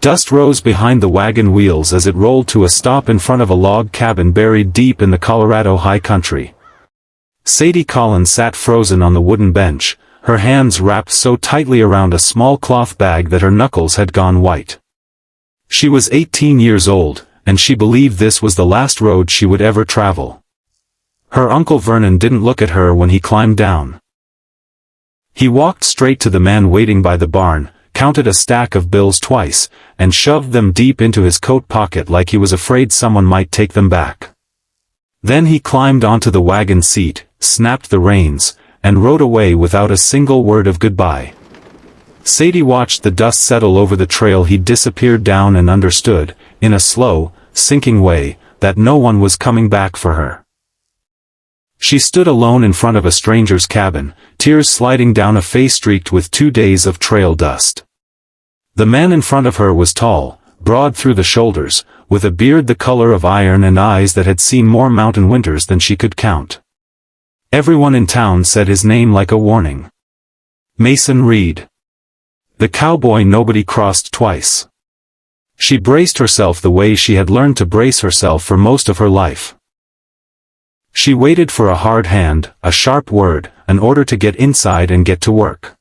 Dust rose behind the wagon wheels as it rolled to a stop in front of a log cabin buried deep in the Colorado high country. Sadie Collins sat frozen on the wooden bench, her hands wrapped so tightly around a small cloth bag that her knuckles had gone white. She was 18 years old, and she believed this was the last road she would ever travel. Her Uncle Vernon didn't look at her when he climbed down. He walked straight to the man waiting by the barn, counted a stack of bills twice, and shoved them deep into his coat pocket like he was afraid someone might take them back. Then he climbed onto the wagon seat, snapped the reins, and rode away without a single word of goodbye. Sadie watched the dust settle over the trail he'd disappeared down and understood, in a slow, sinking way, that no one was coming back for her. She stood alone in front of a stranger's cabin, tears sliding down a face streaked with 2 days of trail dust. The man in front of her was tall, broad through the shoulders, with a beard the color of iron and eyes that had seen more mountain winters than she could count. Everyone in town said his name like a warning. Mason Reed. The cowboy nobody crossed twice. She braced herself the way she had learned to brace herself for most of her life. She waited for a hard hand, a sharp word, an order to get inside and get to work.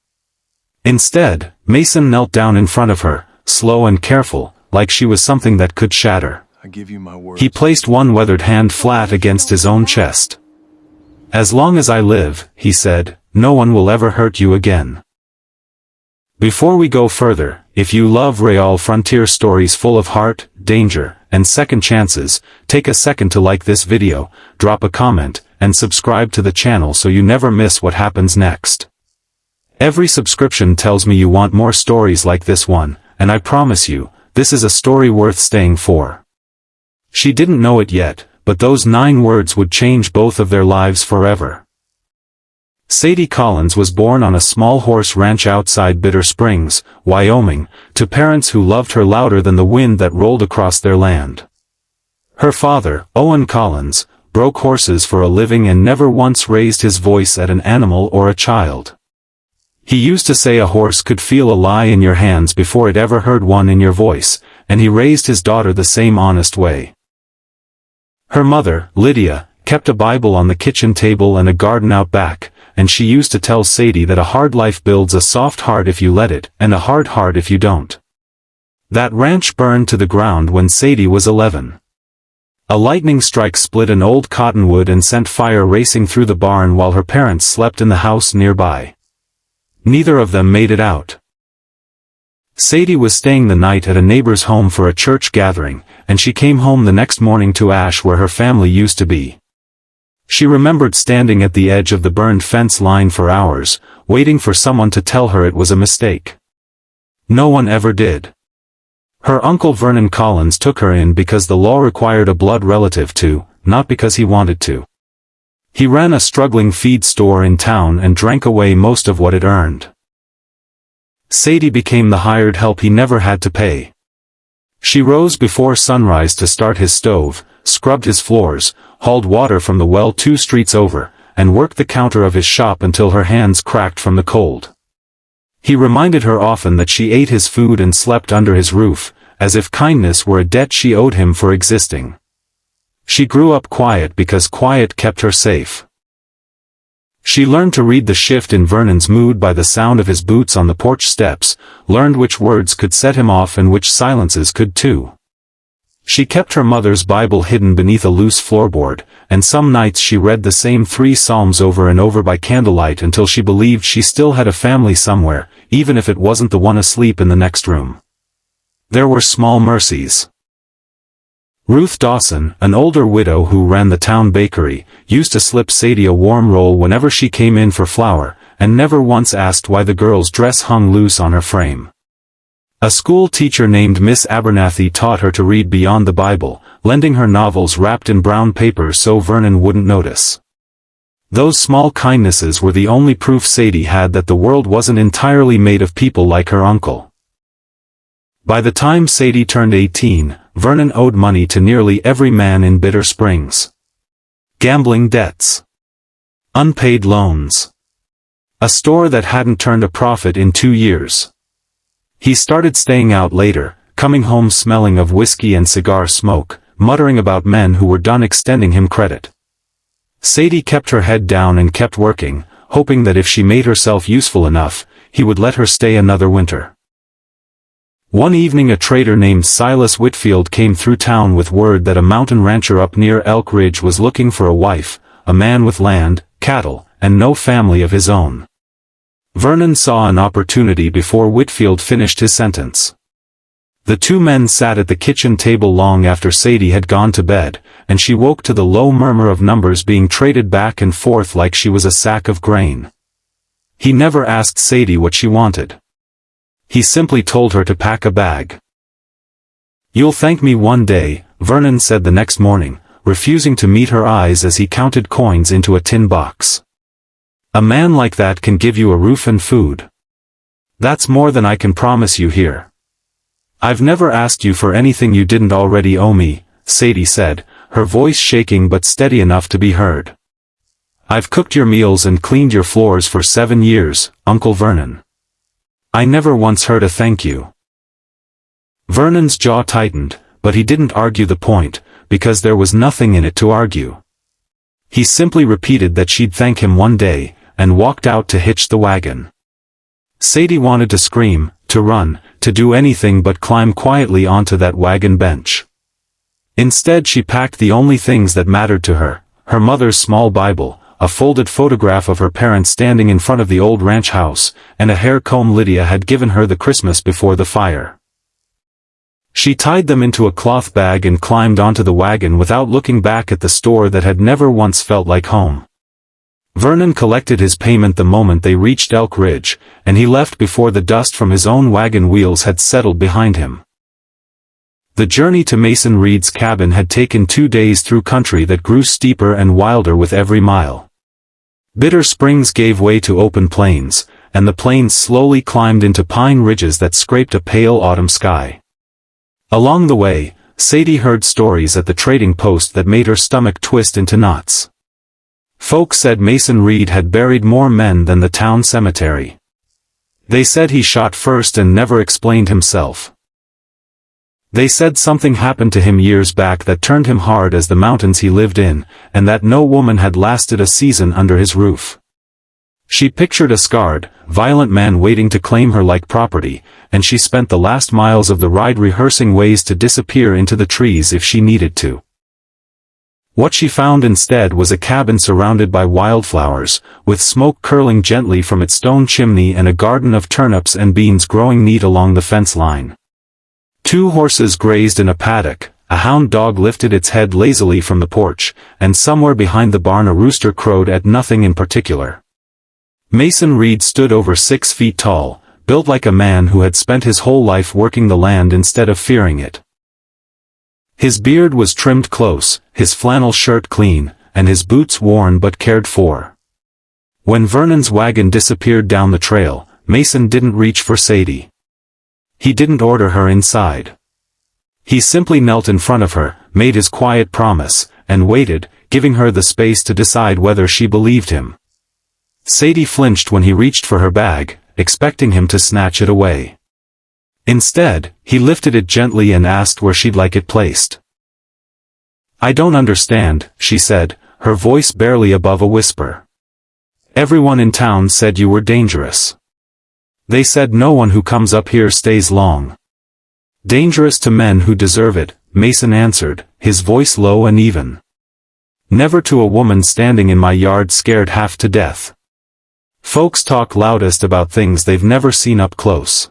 Instead, Mason knelt down in front of her, slow and careful, like she was something that could shatter. I give you my word. He placed one weathered hand flat against his own chest. "As long as I live," he said, "no one will ever hurt you again." Before we go further, if you love real frontier stories full of heart, danger, and second chances, take a second to like this video, drop a comment, and subscribe to the channel so you never miss what happens next. Every subscription tells me you want more stories like this one, and I promise you, this is a story worth staying for. She didn't know it yet, but those 9 words would change both of their lives forever. Sadie Collins was born on a small horse ranch outside Bitter Springs, Wyoming, to parents who loved her louder than the wind that rolled across their land. Her father, Owen Collins, broke horses for a living and never once raised his voice at an animal or a child. He used to say a horse could feel a lie in your hands before it ever heard one in your voice, and he raised his daughter the same honest way. Her mother, Lydia, kept a Bible on the kitchen table and a garden out back, and she used to tell Sadie that a hard life builds a soft heart if you let it, and a hard heart if you don't. That ranch burned to the ground when Sadie was 11. A lightning strike split an old cottonwood and sent fire racing through the barn while her parents slept in the house nearby. Neither of them made it out. Sadie was staying the night at a neighbor's home for a church gathering, and she came home the next morning to Ash where her family used to be. She remembered standing at the edge of the burned fence line for hours, waiting for someone to tell her it was a mistake. No one ever did. Her Uncle Vernon Collins took her in because the law required a blood relative to, not because he wanted to. He ran a struggling feed store in town and drank away most of what it earned. Sadie became the hired help he never had to pay. She rose before sunrise to start his stove, scrubbed his floors, hauled water from the well 2 streets over, and worked the counter of his shop until her hands cracked from the cold. He reminded her often that she ate his food and slept under his roof, as if kindness were a debt she owed him for existing. She grew up quiet because quiet kept her safe. She learned to read the shift in Vernon's mood by the sound of his boots on the porch steps, learned which words could set him off and which silences could too. She kept her mother's Bible hidden beneath a loose floorboard, and some nights she read the same 3 psalms over and over by candlelight until she believed she still had a family somewhere, even if it wasn't the one asleep in the next room. There were small mercies. Ruth Dawson, an older widow who ran the town bakery, used to slip Sadie a warm roll whenever she came in for flour, and never once asked why the girl's dress hung loose on her frame. A school teacher named Miss Abernathy taught her to read beyond the Bible, lending her novels wrapped in brown paper so Vernon wouldn't notice. Those small kindnesses were the only proof Sadie had that the world wasn't entirely made of people like her uncle. By the time Sadie turned 18, Vernon owed money to nearly every man in Bitter Springs. Gambling debts. Unpaid loans. A store that hadn't turned a profit in 2 years. He started staying out later, coming home smelling of whiskey and cigar smoke, muttering about men who were done extending him credit. Sadie kept her head down and kept working, hoping that if she made herself useful enough, he would let her stay another winter. One evening a trader named Silas Whitfield came through town with word that a mountain rancher up near Elk Ridge was looking for a wife, a man with land, cattle, and no family of his own. Vernon saw an opportunity before Whitfield finished his sentence. The two men sat at the kitchen table long after Sadie had gone to bed, and she woke to the low murmur of numbers being traded back and forth like she was a sack of grain. He never asked Sadie what she wanted. He simply told her to pack a bag. "You'll thank me one day," Vernon said the next morning, refusing to meet her eyes as he counted coins into a tin box. "A man like that can give you a roof and food. That's more than I can promise you here." "I've never asked you for anything you didn't already owe me," Sadie said, her voice shaking but steady enough to be heard. "I've cooked your meals and cleaned your floors for 7 years, Uncle Vernon. I never once heard a thank you." Vernon's jaw tightened, but he didn't argue the point, because there was nothing in it to argue. He simply repeated that she'd thank him one day, and walked out to hitch the wagon. Sadie wanted to scream, to run, to do anything but climb quietly onto that wagon bench. Instead she packed the only things that mattered to her, her mother's small Bible, a folded photograph of her parents standing in front of the old ranch house, and a hair comb Lydia had given her the Christmas before the fire. She tied them into a cloth bag and climbed onto the wagon without looking back at the store that had never once felt like home. Vernon collected his payment the moment they reached Elk Ridge, and he left before the dust from his own wagon wheels had settled behind him. The journey to Mason Reed's cabin had taken 2 days through country that grew steeper and wilder with every mile. Bitter springs gave way to open plains, and the plains slowly climbed into pine ridges that scraped a pale autumn sky. Along the way, Sadie heard stories at the trading post that made her stomach twist into knots. Folks said Mason Reed had buried more men than the town cemetery. They said he shot first and never explained himself. They said something happened to him years back that turned him hard as the mountains he lived in, and that no woman had lasted a season under his roof. She pictured a scarred, violent man waiting to claim her like property, and she spent the last miles of the ride rehearsing ways to disappear into the trees if she needed to. What she found instead was a cabin surrounded by wildflowers, with smoke curling gently from its stone chimney and a garden of turnips and beans growing neat along the fence line. 2 horses grazed in a paddock, a hound dog lifted its head lazily from the porch, and somewhere behind the barn a rooster crowed at nothing in particular. Mason Reed stood over 6 feet tall, built like a man who had spent his whole life working the land instead of fearing it. His beard was trimmed close, his flannel shirt clean, and his boots worn but cared for. When Vernon's wagon disappeared down the trail, Mason didn't reach for Sadie. He didn't order her inside. He simply knelt in front of her, made his quiet promise, and waited, giving her the space to decide whether she believed him. Sadie flinched when he reached for her bag, expecting him to snatch it away. Instead, he lifted it gently and asked where she'd like it placed. "I don't understand," she said, her voice barely above a whisper. "Everyone in town said you were dangerous. They said no one who comes up here stays long." "Dangerous to men who deserve it," Mason answered, his voice low and even. "Never to a woman standing in my yard scared half to death. Folks talk loudest about things they've never seen up close."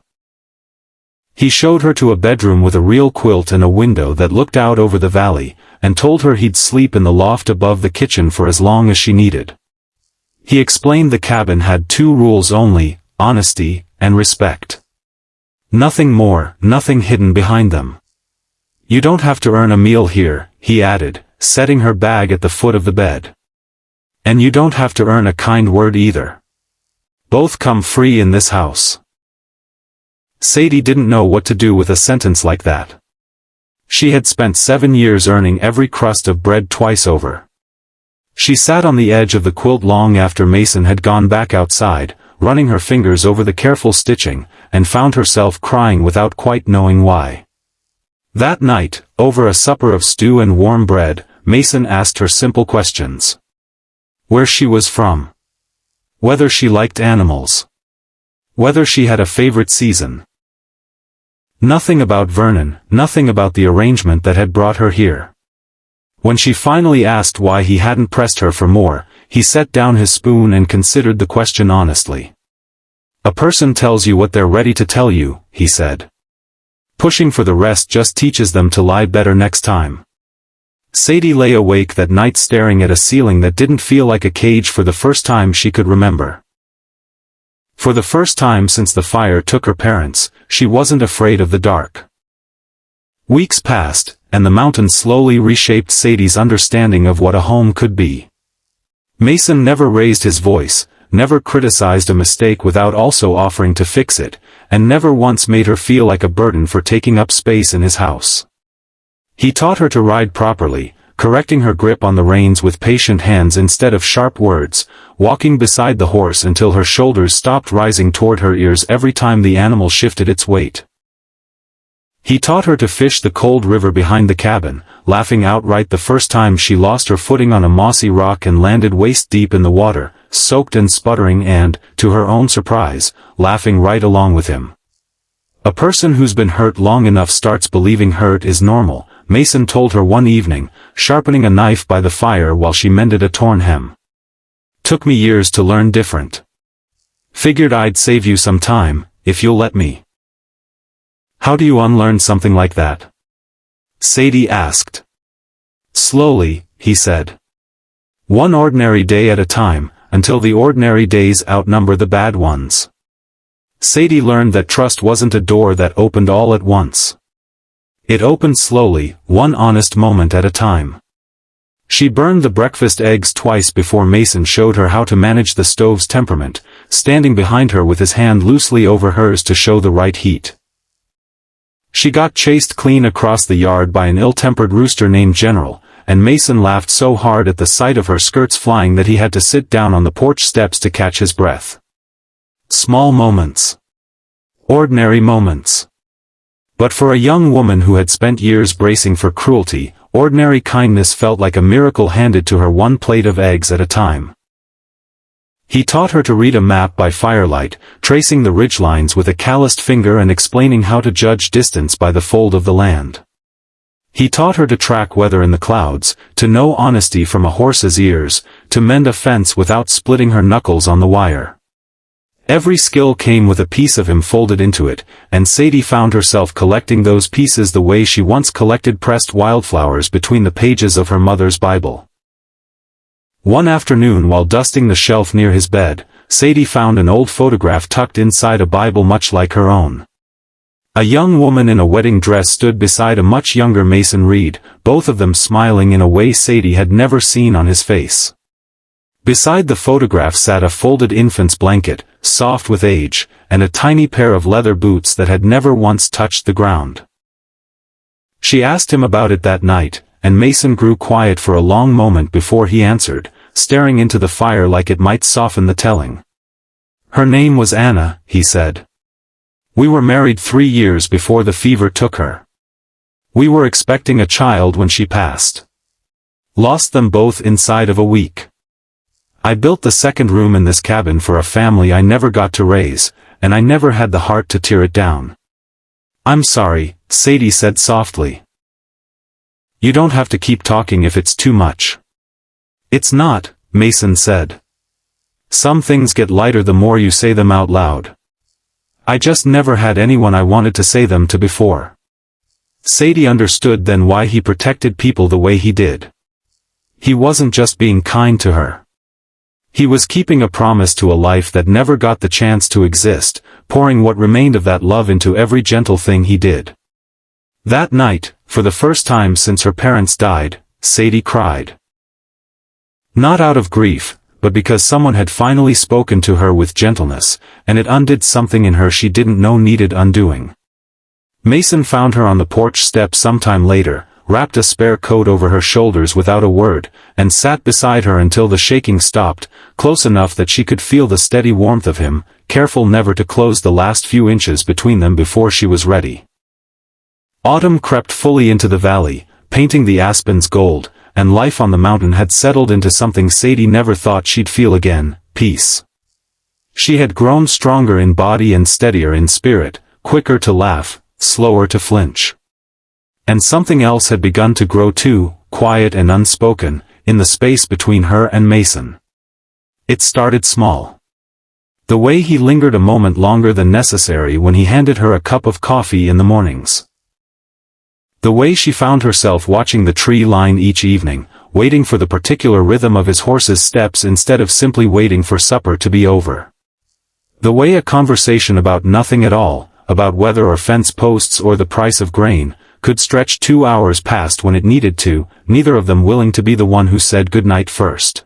He showed her to a bedroom with a real quilt and a window that looked out over the valley, and told her he'd sleep in the loft above the kitchen for as long as she needed. He explained the cabin had 2 rules only, honesty and respect. Nothing more, nothing hidden behind them. "You don't have to earn a meal here," he added, setting her bag at the foot of the bed. "And you don't have to earn a kind word either. Both come free in this house." Sadie didn't know what to do with a sentence like that. She had spent 7 years earning every crust of bread twice over. She sat on the edge of the quilt long after Mason had gone back outside, running her fingers over the careful stitching, and found herself crying without quite knowing why. That night, over a supper of stew and warm bread, Mason asked her simple questions. Where she was from. Whether she liked animals. Whether she had a favorite season. Nothing about Vernon, nothing about the arrangement that had brought her here. When she finally asked why he hadn't pressed her for more, he set down his spoon and considered the question honestly. A person tells you what they're ready to tell you, he said. Pushing for the rest just teaches them to lie better next time. Sadie lay awake that night staring at a ceiling that didn't feel like a cage for the first time she could remember. For the first time since the fire took her parents, she wasn't afraid of the dark. Weeks passed, and the mountain slowly reshaped Sadie's understanding of what a home could be. Mason never raised his voice, never criticized a mistake without also offering to fix it, and never once made her feel like a burden for taking up space in his house. He taught her to ride properly, correcting her grip on the reins with patient hands instead of sharp words, walking beside the horse until her shoulders stopped rising toward her ears every time the animal shifted its weight. He taught her to fish the cold river behind the cabin, laughing outright the first time she lost her footing on a mossy rock and landed waist-deep in the water, soaked and sputtering and, to her own surprise, laughing right along with him. A person who's been hurt long enough starts believing hurt is normal, Mason told her one evening, sharpening a knife by the fire while she mended a torn hem. Took me years to learn different. Figured I'd save you some time, if you'll let me. How do you unlearn something like that? Sadie asked. Slowly, he said. One ordinary day at a time, until the ordinary days outnumber the bad ones. Sadie learned that trust wasn't a door that opened all at once. It opened slowly, one honest moment at a time. She burned the breakfast eggs twice before Mason showed her how to manage the stove's temperament, standing behind her with his hand loosely over hers to show the right heat. She got chased clean across the yard by an ill-tempered rooster named General, and Mason laughed so hard at the sight of her skirts flying that he had to sit down on the porch steps to catch his breath. Small moments. Ordinary moments. But for a young woman who had spent years bracing for cruelty, ordinary kindness felt like a miracle handed to her one plate of eggs at a time. He taught her to read a map by firelight, tracing the ridgelines with a calloused finger and explaining how to judge distance by the fold of the land. He taught her to track weather in the clouds, to know honesty from a horse's ears, to mend a fence without splitting her knuckles on the wire. Every skill came with a piece of him folded into it, and Sadie found herself collecting those pieces the way she once collected pressed wildflowers between the pages of her mother's Bible. One afternoon while dusting the shelf near his bed, Sadie found an old photograph tucked inside a Bible much like her own. A young woman in a wedding dress stood beside a much younger Mason Reed, both of them smiling in a way Sadie had never seen on his face. Beside the photograph sat a folded infant's blanket, soft with age, and a tiny pair of leather boots that had never once touched the ground. She asked him about it that night, and Mason grew quiet for a long moment before he answered, staring into the fire like it might soften the telling. Her name was Anna, he said. We were married 3 years before the fever took her. We were expecting a child when she passed. Lost them both inside of a week. I built the second room in this cabin for a family I never got to raise, and I never had the heart to tear it down. I'm sorry, Sadie said softly. You don't have to keep talking if it's too much. It's not, Mason said. Some things get lighter the more you say them out loud. I just never had anyone I wanted to say them to before. Sadie understood then why he protected people the way he did. He wasn't just being kind to her. He was keeping a promise to a life that never got the chance to exist, pouring what remained of that love into every gentle thing he did. That night, for the first time since her parents died, Sadie cried. Not out of grief, but because someone had finally spoken to her with gentleness, and it undid something in her she didn't know needed undoing. Mason found her on the porch step sometime later, wrapped a spare coat over her shoulders without a word, and sat beside her until the shaking stopped, close enough that she could feel the steady warmth of him, careful never to close the last few inches between them before she was ready. Autumn crept fully into the valley, painting the aspens gold, and life on the mountain had settled into something Sadie never thought she'd feel again: peace. She had grown stronger in body and steadier in spirit, quicker to laugh, slower to flinch. And something else had begun to grow too, quiet and unspoken, in the space between her and Mason. It started small. The way he lingered a moment longer than necessary when he handed her a cup of coffee in the mornings. The way she found herself watching the tree line each evening, waiting for the particular rhythm of his horse's steps instead of simply waiting for supper to be over. The way a conversation about nothing at all, about weather or fence posts or the price of grain, could stretch 2 hours past when it needed to, neither of them willing to be the one who said goodnight first.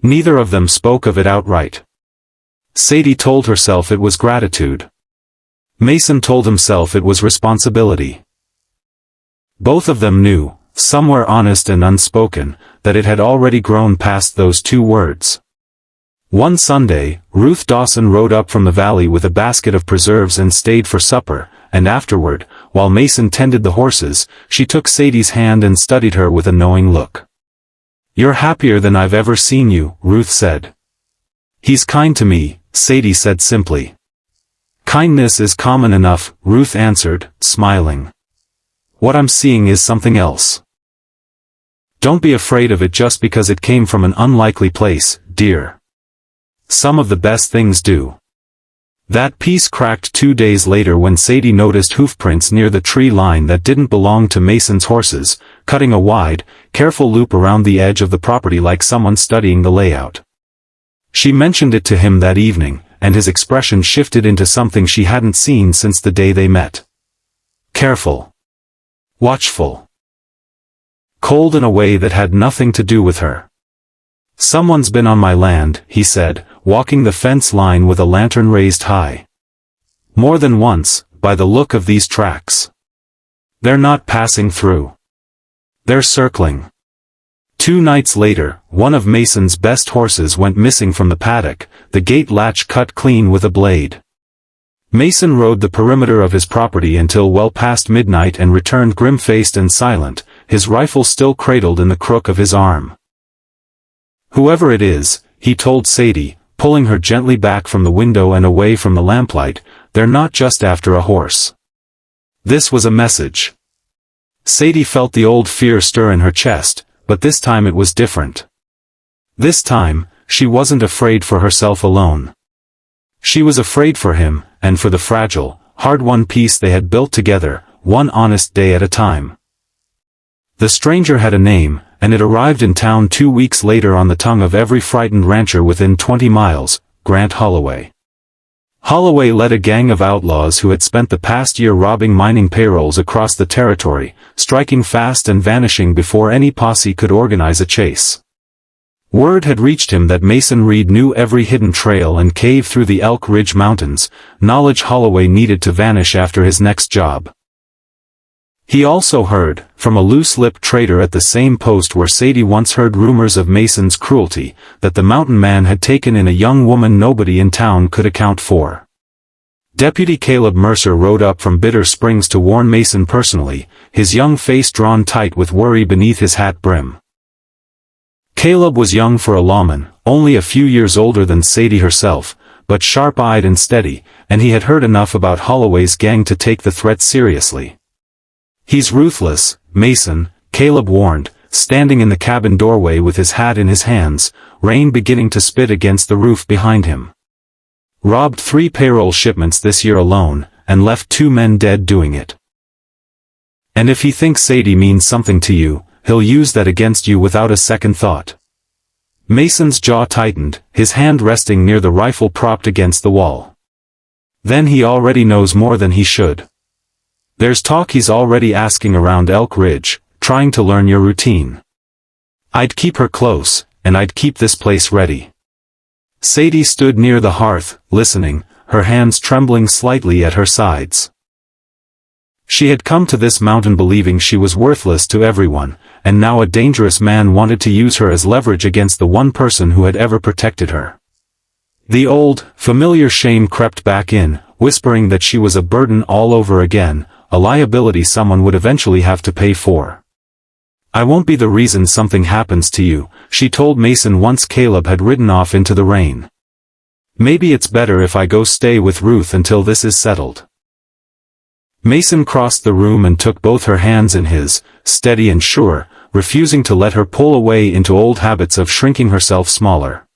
Neither of them spoke of it outright. Sadie told herself it was gratitude. Mason told himself it was responsibility. Both of them knew, somewhere honest and unspoken, that it had already grown past those 2 words. One Sunday, Ruth Dawson rode up from the valley with a basket of preserves and stayed for supper, and afterward, while Mason tended the horses, she took Sadie's hand and studied her with a knowing look. "You're happier than I've ever seen you," Ruth said. "He's kind to me," Sadie said simply. "Kindness is common enough," Ruth answered, smiling. "What I'm seeing is something else. Don't be afraid of it just because it came from an unlikely place, dear. Some of the best things do." That piece cracked 2 days later when Sadie noticed hoofprints near the tree line that didn't belong to Mason's horses, cutting a wide, careful loop around the edge of the property like someone studying the layout. She mentioned it to him that evening, and his expression shifted into something she hadn't seen since the day they met. Careful. Watchful. Cold in a way that had nothing to do with her. "Someone's been on my land," he said, walking the fence line with a lantern raised high. "More than once, by the look of these tracks. They're not passing through. They're circling." 2 nights later, one of Mason's best horses went missing from the paddock, the gate latch cut clean with a blade. Mason rode the perimeter of his property until well past midnight and returned grim-faced and silent, his rifle still cradled in the crook of his arm. "Whoever it is," he told Sadie, pulling her gently back from the window and away from the lamplight, "they're not just after a horse." This was a message. Sadie felt the old fear stir in her chest, but this time it was different. This time, she wasn't afraid for herself alone. She was afraid for him, and for the fragile, hard-won peace they had built together, one honest day at a time. The stranger had a name, and it arrived in town 2 weeks later on the tongue of every frightened rancher within 20 miles, Grant Holloway. Holloway led a gang of outlaws who had spent the past year robbing mining payrolls across the territory, striking fast and vanishing before any posse could organize a chase. Word had reached him that Mason Reed knew every hidden trail and cave through the Elk Ridge Mountains, knowledge Holloway needed to vanish after his next job. He also heard, from a loose-lipped trader at the same post where Sadie once heard rumors of Mason's cruelty, that the mountain man had taken in a young woman nobody in town could account for. Deputy Caleb Mercer rode up from Bitter Springs to warn Mason personally, his young face drawn tight with worry beneath his hat brim. Caleb was young for a lawman, only a few years older than Sadie herself, but sharp-eyed and steady, and he had heard enough about Holloway's gang to take the threat seriously. "He's ruthless, Mason," Caleb warned, standing in the cabin doorway with his hat in his hands, rain beginning to spit against the roof behind him. "Robbed 3 payroll shipments this year alone, and left 2 men dead doing it. And if he thinks Sadie means something to you, he'll use that against you without a second thought." Mason's jaw tightened, his hand resting near the rifle propped against the wall. "Then he already knows more than he should. There's talk he's already asking around Elk Ridge, trying to learn your routine. I'd keep her close, and I'd keep this place ready." Sadie stood near the hearth, listening, her hands trembling slightly at her sides. She had come to this mountain believing she was worthless to everyone, and now a dangerous man wanted to use her as leverage against the one person who had ever protected her. The old, familiar shame crept back in, whispering that she was a burden all over again, a liability someone would eventually have to pay for. "I won't be the reason something happens to you," she told Mason once Caleb had ridden off into the rain. "Maybe it's better if I go stay with Ruth until this is settled." Mason crossed the room and took both her hands in his, steady and sure, refusing to let her pull away into old habits of shrinking herself smaller.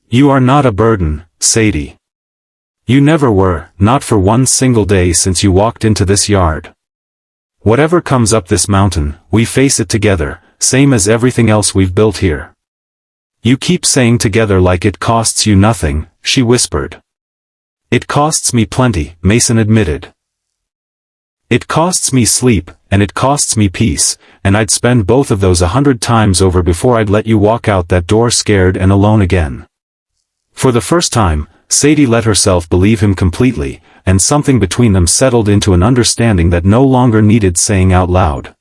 "You are not a burden, Sadie. You never were, not for one single day since you walked into this yard. Whatever comes up this mountain, we face it together, same as everything else we've built here." "You keep saying together like it costs you nothing," she whispered. "It costs me plenty," Mason admitted. "It costs me sleep, and it costs me peace, and I'd spend both of those 100 times over before I'd let you walk out that door scared and alone again." For the first time, Sadie let herself believe him completely, and something between them settled into an understanding that no longer needed saying out loud.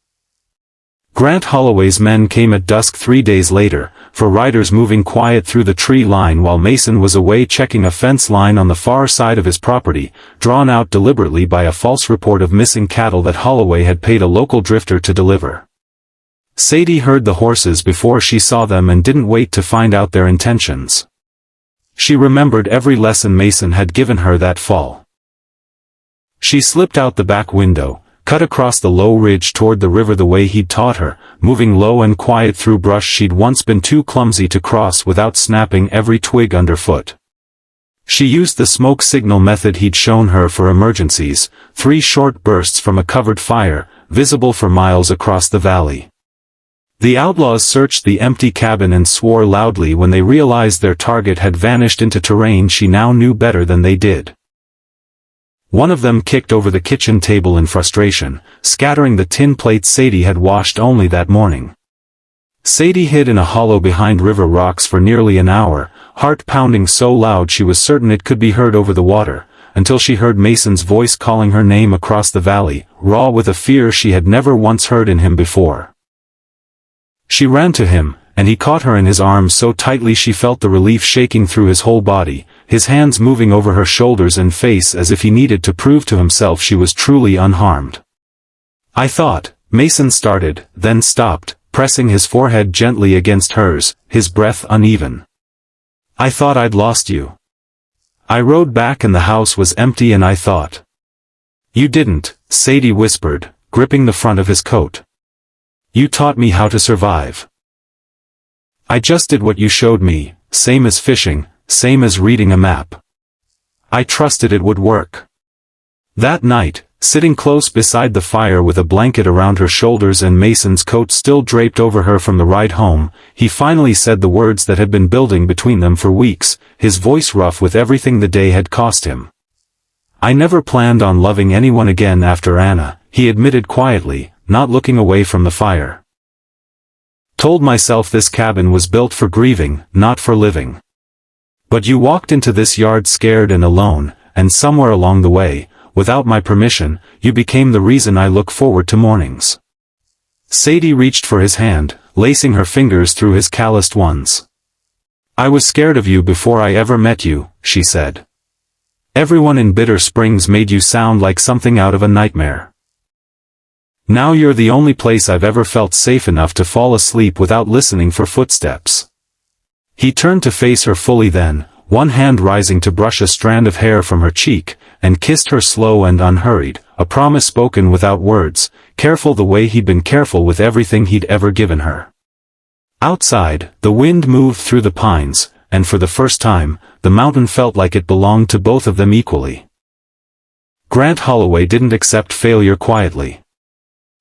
Grant Holloway's men came at dusk 3 days later, for riders moving quiet through the tree line while Mason was away checking a fence line on the far side of his property, drawn out deliberately by a false report of missing cattle that Holloway had paid a local drifter to deliver. Sadie heard the horses before she saw them and didn't wait to find out their intentions. She remembered every lesson Mason had given her that fall. She slipped out the back window, cut across the low ridge toward the river the way he'd taught her, moving low and quiet through brush she'd once been too clumsy to cross without snapping every twig underfoot. She used the smoke signal method he'd shown her for emergencies, 3 short bursts from a covered fire, visible for miles across the valley. The outlaws searched the empty cabin and swore loudly when they realized their target had vanished into terrain she now knew better than they did. One of them kicked over the kitchen table in frustration, scattering the tin plates Sadie had washed only that morning. Sadie hid in a hollow behind river rocks for nearly an hour, heart pounding so loud she was certain it could be heard over the water, until she heard Mason's voice calling her name across the valley, raw with a fear she had never once heard in him before. She ran to him, and he caught her in his arms so tightly she felt the relief shaking through his whole body, his hands moving over her shoulders and face as if he needed to prove to himself she was truly unharmed. "I thought," Mason started, then stopped, pressing his forehead gently against hers, his breath uneven. "I thought I'd lost you. I rode back and the house was empty and I thought." "You didn't," Sadie whispered, gripping the front of his coat. "You taught me how to survive. I just did what you showed me, same as fishing, same as reading a map. I trusted it would work." That night, sitting close beside the fire with a blanket around her shoulders and Mason's coat still draped over her from the ride home, he finally said the words that had been building between them for weeks, his voice rough with everything the day had cost him. "I never planned on loving anyone again after Anna," he admitted quietly, not looking away from the fire. "Told myself this cabin was built for grieving, not for living. But you walked into this yard scared and alone, and somewhere along the way, without my permission, you became the reason I look forward to mornings." Sadie reached for his hand, lacing her fingers through his calloused ones. "I was scared of you before I ever met you," she said. "Everyone in Bitter Springs made you sound like something out of a nightmare. Now you're the only place I've ever felt safe enough to fall asleep without listening for footsteps." He turned to face her fully then, one hand rising to brush a strand of hair from her cheek, and kissed her slow and unhurried, a promise spoken without words, careful the way he'd been careful with everything he'd ever given her. Outside, the wind moved through the pines, and for the first time, the mountain felt like it belonged to both of them equally. Grant Holloway didn't accept failure quietly.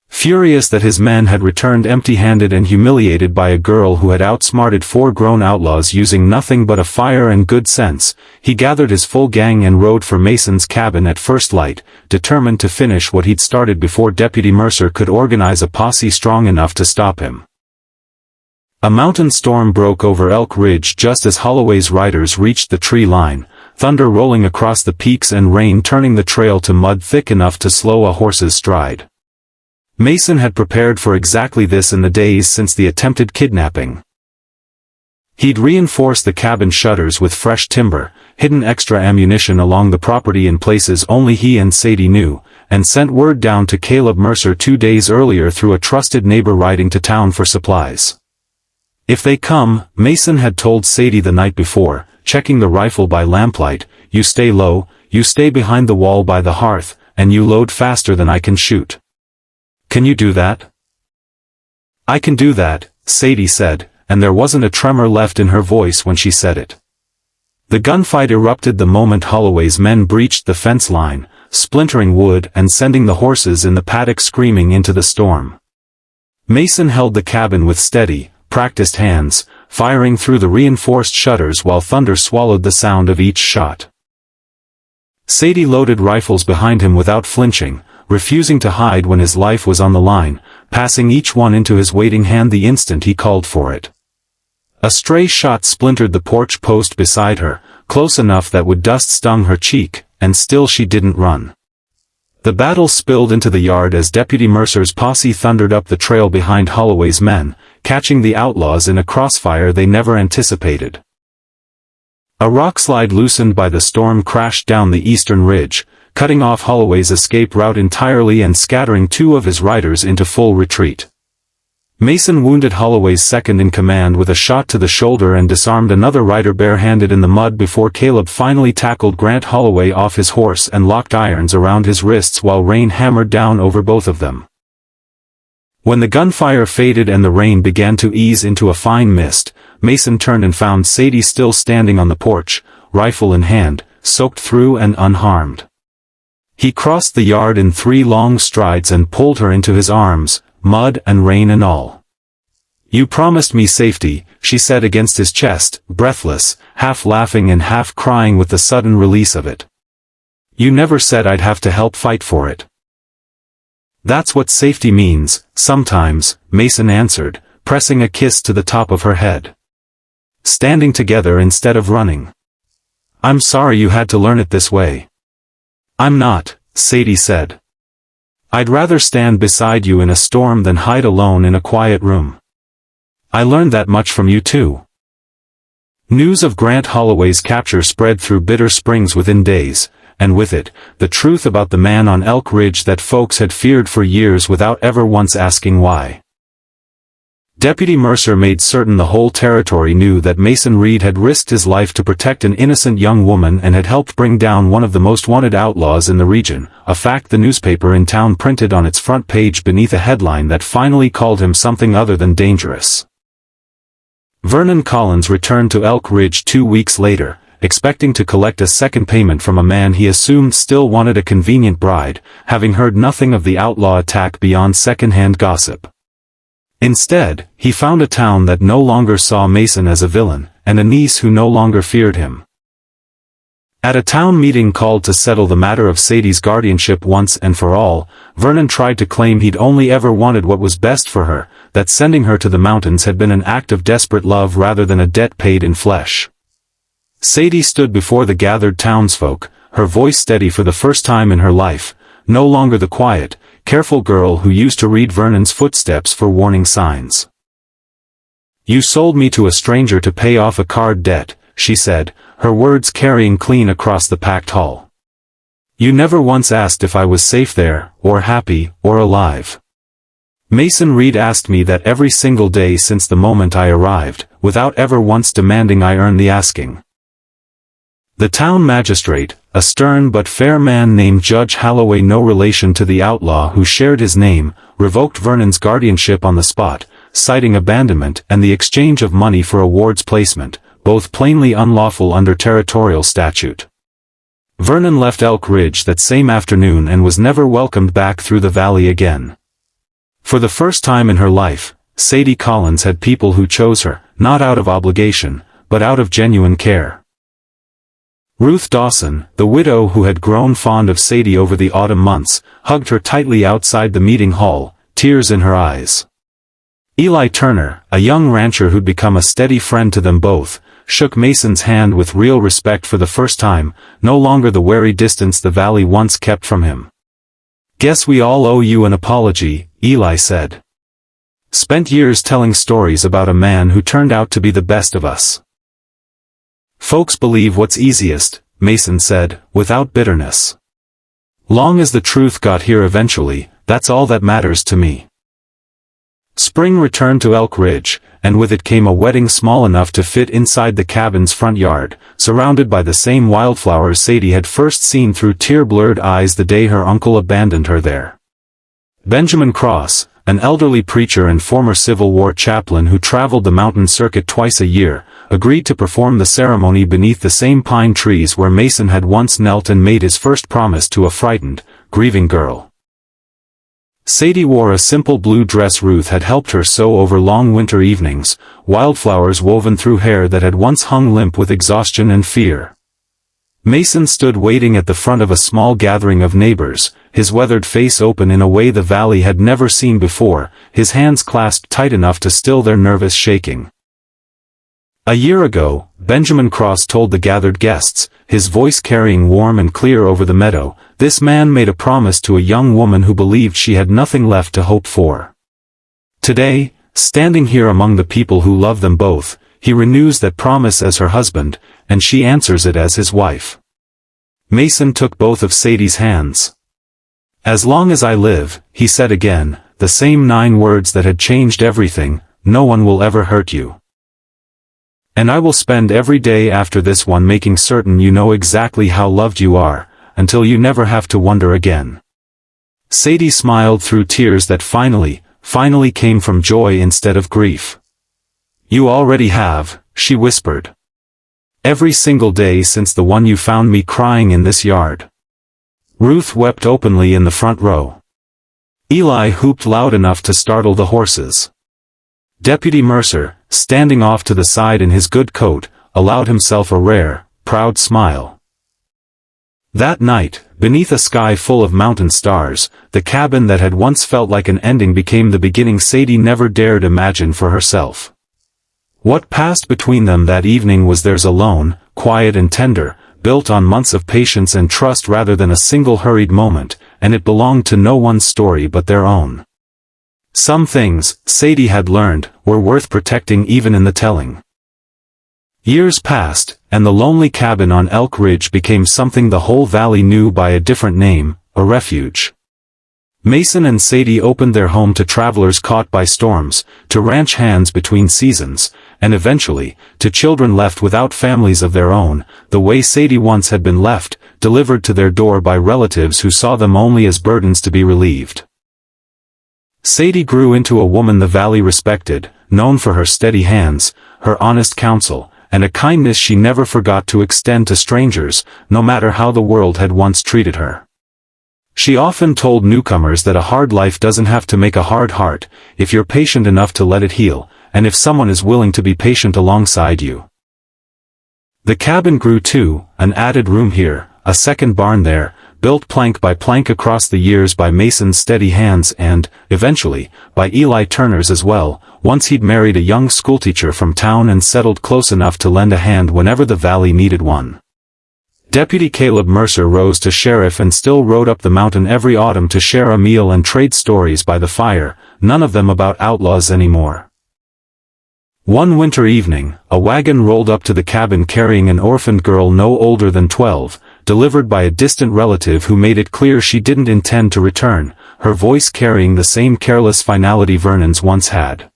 Furious that his men had returned empty-handed and humiliated by a girl who had outsmarted 4 grown outlaws using nothing but a fire and good sense, he gathered his full gang and rode for Mason's cabin at first light, determined to finish what he'd started before Deputy Mercer could organize a posse strong enough to stop him. A mountain storm broke over Elk Ridge just as Holloway's riders reached the tree line, thunder rolling across the peaks and rain turning the trail to mud thick enough to slow a horse's stride. Mason had prepared for exactly this in the days since the attempted kidnapping. He'd reinforced the cabin shutters with fresh timber, hidden extra ammunition along the property in places only he and Sadie knew, and sent word down to Caleb Mercer 2 days earlier through a trusted neighbor riding to town for supplies. If they come, Mason had told Sadie the night before, checking the rifle by lamplight, you stay low, you stay behind the wall by the hearth, and you load faster than I can shoot. Can you do that? I can do that, Sadie said, and there wasn't a tremor left in her voice when she said it. The gunfight erupted the moment Holloway's men breached the fence line, splintering wood and sending the horses in the paddock screaming into the storm. Mason held the cabin with steady, practiced hands, firing through the reinforced shutters while thunder swallowed the sound of each shot. Sadie loaded rifles behind him without flinching, refusing to hide when his life was on the line, passing each one into his waiting hand the instant he called for it. A stray shot splintered the porch post beside her, close enough that would dust stung her cheek, and still she didn't run. The battle spilled into the yard as Deputy Mercer's posse thundered up the trail behind Holloway's men, catching the outlaws in a crossfire they never anticipated. A rockslide loosened by the storm crashed down the eastern ridge, cutting off Holloway's escape route entirely and scattering 2 of his riders into full retreat. Mason wounded Holloway's second-in-command with a shot to the shoulder and disarmed another rider barehanded in the mud before Caleb finally tackled Grant Holloway off his horse and locked irons around his wrists while rain hammered down over both of them. When the gunfire faded and the rain began to ease into a fine mist, Mason turned and found Sadie still standing on the porch, rifle in hand, soaked through and unharmed. He crossed the yard in 3 long strides and pulled her into his arms, mud and rain and all. You promised me safety, she said against his chest, breathless, half laughing and half crying with the sudden release of it. You never said I'd have to help fight for it. That's what safety means, sometimes, Mason answered, pressing a kiss to the top of her head. Standing together instead of running. I'm sorry you had to learn it this way. I'm not, Sadie said. I'd rather stand beside you in a storm than hide alone in a quiet room. I learned that much from you too. News of Grant Holloway's capture spread through Bitter Springs within days, and with it, the truth about the man on Elk Ridge that folks had feared for years without ever once asking why. Deputy Mercer made certain the whole territory knew that Mason Reed had risked his life to protect an innocent young woman and had helped bring down one of the most wanted outlaws in the region, a fact the newspaper in town printed on its front page beneath a headline that finally called him something other than dangerous. Vernon Collins returned to Elk Ridge 2 weeks later, expecting to collect a second payment from a man he assumed still wanted a convenient bride, having heard nothing of the outlaw attack beyond second-hand gossip. Instead, he found a town that no longer saw Mason as a villain, and a niece who no longer feared him. At a town meeting called to settle the matter of Sadie's guardianship once and for all, Vernon tried to claim he'd only ever wanted what was best for her, that sending her to the mountains had been an act of desperate love rather than a debt paid in flesh. Sadie stood before the gathered townsfolk, her voice steady for the first time in her life, no longer the quiet, careful girl who used to read Vernon's footsteps for warning signs. You sold me to a stranger to pay off a card debt, she said, her words carrying clean across the packed hall. You never once asked if I was safe there, or happy, or alive. Mason Reed asked me that every single day since the moment I arrived, without ever once demanding I earn the asking. The town magistrate, a stern but fair man named Judge Holloway, no relation to the outlaw who shared his name, revoked Vernon's guardianship on the spot, citing abandonment and the exchange of money for a ward's placement, both plainly unlawful under territorial statute. Vernon left Elk Ridge that same afternoon and was never welcomed back through the valley again. For the first time in her life, Sadie Collins had people who chose her, not out of obligation, but out of genuine care. Ruth Dawson, the widow who had grown fond of Sadie over the autumn months, hugged her tightly outside the meeting hall, tears in her eyes. Eli Turner, a young rancher who'd become a steady friend to them both, shook Mason's hand with real respect for the first time, no longer the wary distance the valley once kept from him. Guess we all owe you an apology, Eli said. Spent years telling stories about a man who turned out to be the best of us. Folks believe what's easiest, Mason said, without bitterness. Long as the truth got here eventually, that's all that matters to me. Spring returned to Elk Ridge, and with it came a wedding small enough to fit inside the cabin's front yard, surrounded by the same wildflowers Sadie had first seen through tear-blurred eyes the day her uncle abandoned her there. Benjamin Cross, an elderly preacher and former Civil War chaplain who traveled the mountain circuit twice a year, agreed to perform the ceremony beneath the same pine trees where Mason had once knelt and made his first promise to a frightened, grieving girl. Sadie wore a simple blue dress Ruth had helped her sew over long winter evenings, wildflowers woven through hair that had once hung limp with exhaustion and fear. Mason stood waiting at the front of a small gathering of neighbors, his weathered face open in a way the valley had never seen before, his hands clasped tight enough to still their nervous shaking. A year ago, Benjamin Cross told the gathered guests, his voice carrying warm and clear over the meadow, this man made a promise to a young woman who believed she had nothing left to hope for. Today, standing here among the people who love them both, he renews that promise as her husband, and she answers it as his wife. Mason took both of Sadie's hands. As long as I live, he said again, the same 9 words that had changed everything, no one will ever hurt you. And I will spend every day after this one making certain you know exactly how loved you are, until you never have to wonder again. Sadie smiled through tears that finally came from joy instead of grief. You already have, she whispered. Every single day since the one you found me crying in this yard. Ruth wept openly in the front row. Eli whooped loud enough to startle the horses. Deputy Mercer, standing off to the side in his good coat, allowed himself a rare, proud smile. That night, beneath a sky full of mountain stars, the cabin that had once felt like an ending became the beginning Sadie never dared imagine for herself. What passed between them that evening was theirs alone, quiet and tender, built on months of patience and trust rather than a single hurried moment, and it belonged to no one's story but their own. Some things, Sadie had learned, were worth protecting even in the telling. Years passed, and the lonely cabin on Elk Ridge became something the whole valley knew by a different name, a refuge. Mason and Sadie opened their home to travelers caught by storms, to ranch hands between seasons, and eventually, to children left without families of their own, the way Sadie once had been left, delivered to their door by relatives who saw them only as burdens to be relieved. Sadie grew into a woman the valley respected, known for her steady hands, her honest counsel, and a kindness she never forgot to extend to strangers, no matter how the world had once treated her. She often told newcomers that a hard life doesn't have to make a hard heart, if you're patient enough to let it heal, and if someone is willing to be patient alongside you. The cabin grew too, an added room here, a second barn there, built plank by plank across the years by Mason's steady hands and, eventually, by Eli Turner's as well, once he'd married a young schoolteacher from town and settled close enough to lend a hand whenever the valley needed one. Deputy Caleb Mercer rose to sheriff and still rode up the mountain every autumn to share a meal and trade stories by the fire, none of them about outlaws anymore. One winter evening, a wagon rolled up to the cabin carrying an orphaned girl no older than 12, delivered by a distant relative who made it clear she didn't intend to return, her voice carrying the same careless finality Vernon's once had.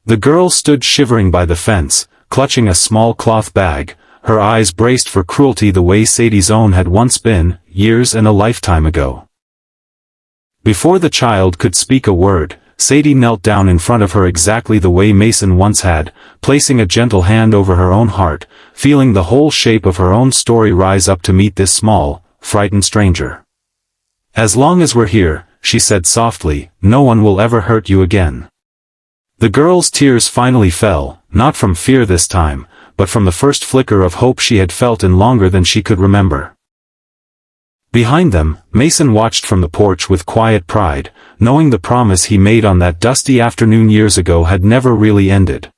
The girl stood shivering by the fence, clutching a small cloth bag, her eyes braced for cruelty the way Sadie's own had once been, years and a lifetime ago. Before the child could speak a word, Sadie knelt down in front of her exactly the way Mason once had, placing a gentle hand over her own heart, feeling the whole shape of her own story rise up to meet this small, frightened stranger. As long as we're here, she said softly, no one will ever hurt you again. The girl's tears finally fell, not from fear this time, but from the first flicker of hope she had felt in longer than she could remember. Behind them, Mason watched from the porch with quiet pride, knowing the promise he made on that dusty afternoon years ago had never really ended.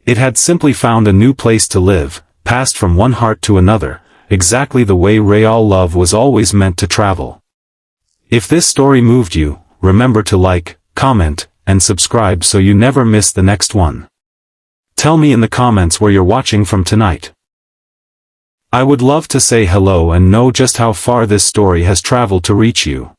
It had simply found a new place to live, passed from one heart to another, exactly the way real love was always meant to travel. If this story moved you, remember to like, comment, and subscribe so you never miss the next one. Tell me in the comments where you're watching from tonight. I would love to say hello and know just how far this story has traveled to reach you.